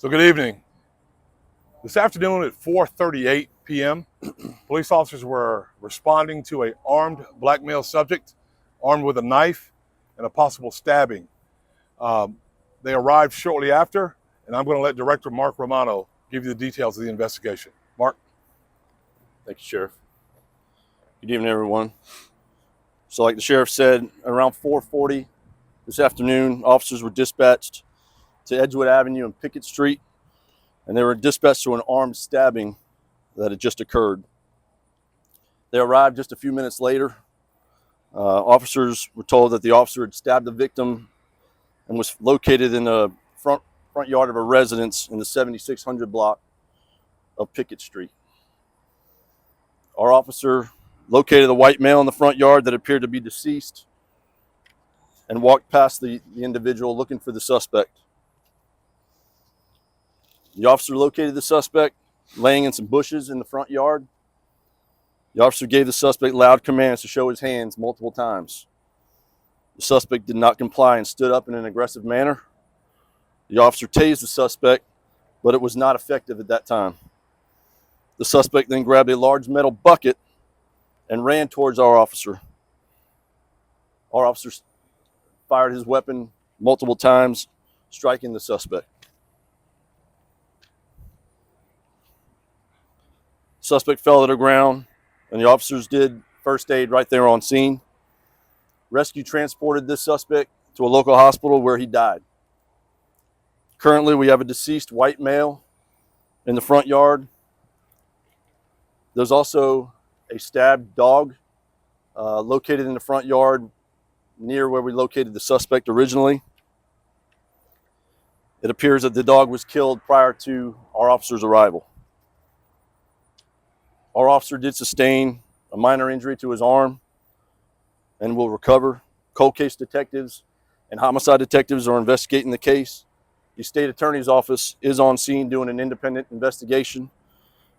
So good evening. This afternoon at 4:38 p.m., police officers were responding to an armed black male subject, armed with a knife and a possible stabbing. They arrived shortly after, and I'm going to let Director Mark Romano give you the details of the investigation. Mark? Thank you, Sheriff. Good evening, everyone. So like the Sheriff said, around 4:40 this afternoon, officers were dispatched to Edgewood Avenue and Pickett Street, and they were dispatched to an armed stabbing that had just occurred. They arrived just a few minutes later. Officers were told that the officer had stabbed the victim and was located in the front yard of a residence in the 7600 block of Pickett Street. Our officer located a white male in the front yard that appeared to be deceased and walked past the individual looking for the suspect. The officer located the suspect laying in some bushes in the front yard. The officer gave the suspect loud commands to show his hands multiple times. The suspect did not comply and stood up in an aggressive manner. The officer tased the suspect, but it was not effective at that time. The suspect then grabbed a large metal bucket and ran towards our officer. Our officer fired his weapon multiple times, striking the suspect. The suspect fell to the ground, and the officers did first aid right there on scene. Rescue transported this suspect to a local hospital where he died. Currently, we have a deceased white male in the front yard. There's also a stabbed dog located in the front yard near where we located the suspect originally. It appears that the dog was killed prior to our officer's arrival. Our officer did sustain a minor injury to his arm and will recover. Cold case detectives and homicide detectives are investigating the case. The state attorney's office is on scene doing an independent investigation,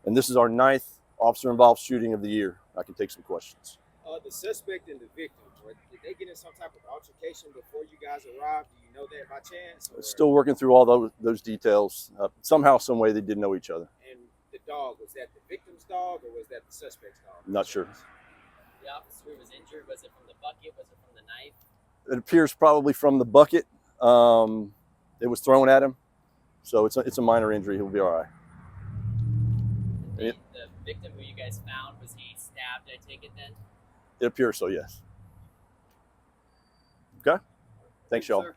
and this is our 9th officer-involved shooting of the year. I can take some questions. The suspect and the victim, did they get in some type of altercation before you guys arrived? Do you know that by chance? Or? Still working through all those details. Somehow, some way, they did know each other. And the dog, was that the victim's dog or was that the suspect's dog? Not sure. The officer who was injured, was it from the bucket? Was it from the knife? It appears probably from the bucket. It was thrown at him, so it's a minor injury. He'll be all right. The victim who you guys found, was he stabbed, I take it then? It appears so, yes. Okay. Thanks, y'all.